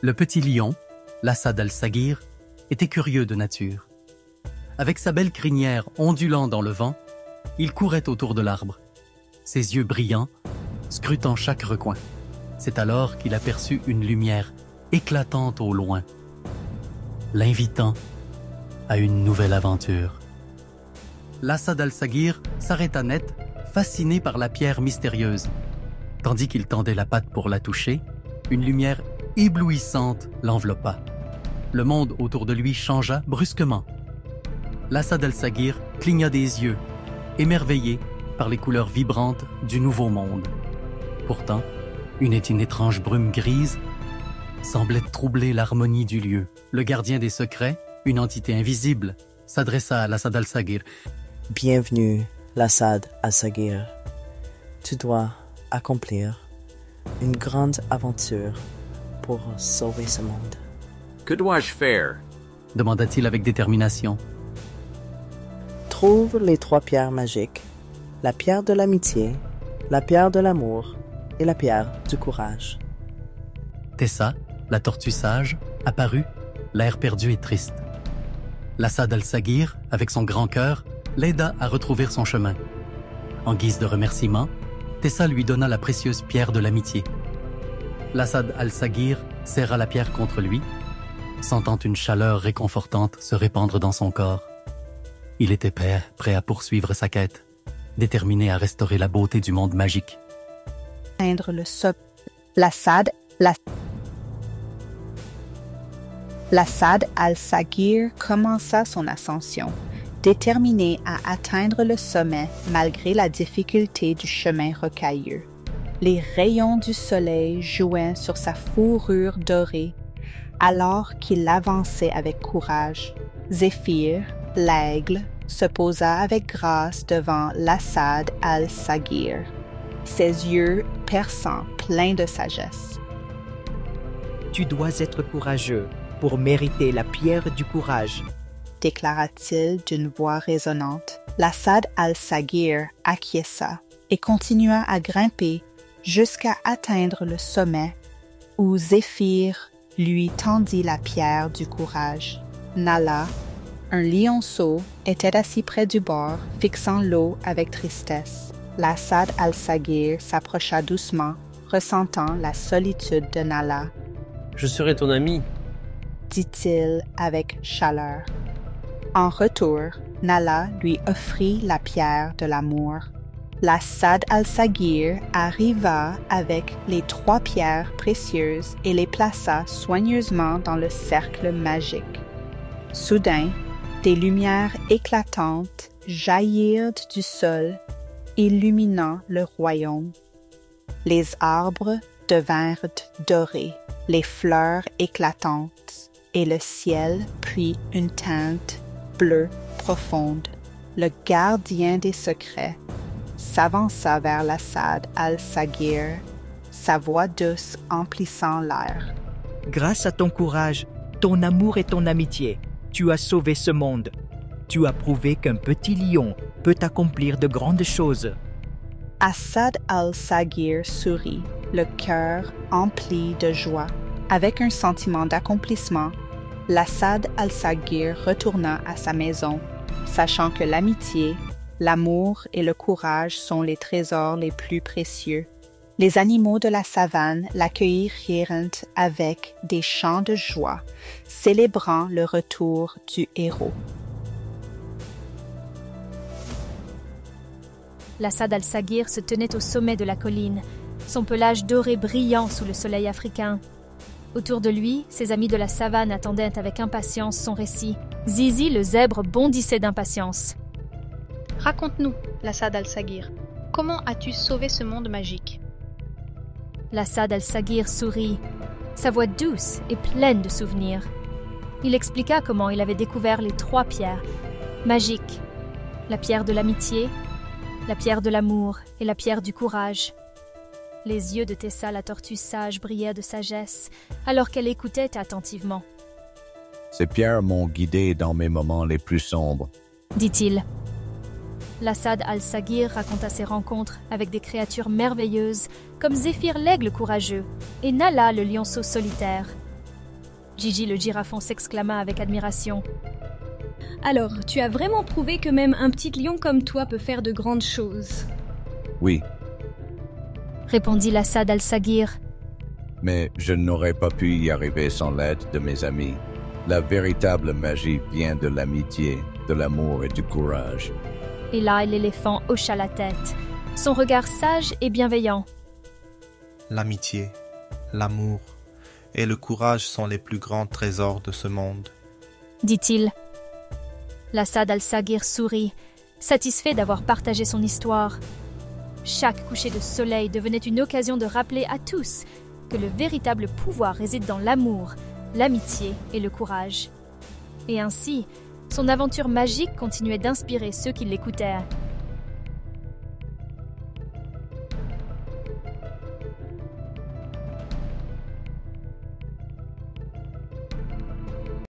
Le petit lion, l'Asad al-Saghir, était curieux de nature. Avec sa belle crinière ondulant dans le vent, il courait autour de l'arbre, ses yeux brillants, scrutant chaque recoin. C'est alors qu'il aperçut une lumière éclatante au loin, l'invitant à une nouvelle aventure. L'Asad al-Saghir s'arrêta net, fasciné par la pierre mystérieuse. Tandis qu'il tendait la patte pour la toucher, une lumière éblouissante l'enveloppa. Le monde autour de lui changea brusquement. L'Asad al-Saghir cligna des yeux, émerveillé par les couleurs vibrantes du nouveau monde. Pourtant, une étrange brume grise semblait troubler l'harmonie du lieu. Le gardien des secrets, une entité invisible, s'adressa à l'Asad al-Saghir. « Bienvenue, l'Asad al-Saghir. Tu dois accomplir une grande aventure pour sauver ce monde. » « Que dois-je faire ?» demanda-t-il avec détermination. « Trouve les 3 pierres magiques, la pierre de l'amitié, la pierre de l'amour et la pierre du courage. » Tessa, la tortue sage, apparut, l'air perdu et triste. L'Asad al-Saghir, avec son grand cœur, l'aida à retrouver son chemin. En guise de remerciement, Tessa lui donna la précieuse pierre de l'amitié. L'Asad al-Saghir serra la pierre contre lui, sentant une chaleur réconfortante se répandre dans son corps. Il était prêt à poursuivre sa quête, déterminé à restaurer la beauté du monde magique. L'Asad al-Saghir commença son ascension, déterminé à atteindre le sommet malgré la difficulté du chemin rocailleux. Les rayons du soleil jouaient sur sa fourrure dorée alors qu'il avançait avec courage. Zéphyr, l'aigle, se posa avec grâce devant l'Asad al-Saghir, ses yeux perçants pleins de sagesse. « Tu dois être courageux pour mériter la pierre du courage, » déclara-t-il d'une voix résonnante. L'Asad al-Saghir acquiesça et continua à grimper jusqu'à atteindre le sommet où Zéphyr lui tendit la pierre du courage. Nala, un lionceau, était assis près du bord, fixant l'eau avec tristesse. L'Asad al-Saghir s'approcha doucement, ressentant la solitude de Nala. « Je serai ton ami, » dit-il avec chaleur. En retour, Nala lui offrit la pierre de l'amour. L'Asad al-Saghir arriva avec les 3 pierres précieuses et les plaça soigneusement dans le cercle magique. Soudain, des lumières éclatantes jaillirent du sol, illuminant le royaume. Les arbres devinrent dorés, les fleurs éclatantes, et le ciel prit une teinte bleue profonde. Le gardien des secrets s'avança vers l'Asad al-Saghir, sa voix douce emplissant l'air. « Grâce à ton courage, ton amour et ton amitié, tu as sauvé ce monde. Tu as prouvé qu'un petit lion peut accomplir de grandes choses. » Asad al-Saghir sourit, le cœur empli de joie. Avec un sentiment d'accomplissement, l'Asad al-Saghir retourna à sa maison, sachant que l'amitié, l'amour et le courage sont les trésors les plus précieux. Les animaux de la savane l'accueillirent avec des chants de joie, célébrant le retour du héros. L'Asad al-Saghir se tenait au sommet de la colline, son pelage doré brillant sous le soleil africain. Autour de lui, ses amis de la savane attendaient avec impatience son récit. Zizi, le zèbre, bondissait d'impatience. « Raconte-nous, l'Asad al-Saghir, comment as-tu sauvé ce monde magique ?» L'Asad al-Saghir sourit, sa voix douce et pleine de souvenirs. Il expliqua comment il avait découvert les 3 pierres magiques, la pierre de l'amitié, la pierre de l'amour et la pierre du courage. Les yeux de Tessa, la tortue sage, brillaient de sagesse, alors qu'elle écoutait attentivement. « Ces pierres m'ont guidé dans mes moments les plus sombres, » dit-il. L'Asad al-Saghir raconta ses rencontres avec des créatures merveilleuses comme Zéphyr l'aigle courageux et Nala le lionceau solitaire. Gigi le girafon s'exclama avec admiration. Alors, tu as vraiment prouvé que même un petit lion comme toi peut faire de grandes choses. Oui, Répondit la Saad al-Saghir. mais je n'aurais pas pu y arriver sans l'aide de mes amis. La véritable magie vient de l'amitié, de l'amour et du courage. Et là, l'éléphant hocha la tête, son regard sage et bienveillant. L'amitié, l'amour et le courage sont les plus grands trésors de ce monde. Dit-il. La Saad al-Saghir sourit, satisfait d'avoir partagé son histoire. Chaque coucher de soleil devenait une occasion de rappeler à tous que le véritable pouvoir réside dans l'amour, l'amitié et le courage. Et ainsi, son aventure magique continuait d'inspirer ceux qui l'écoutèrent.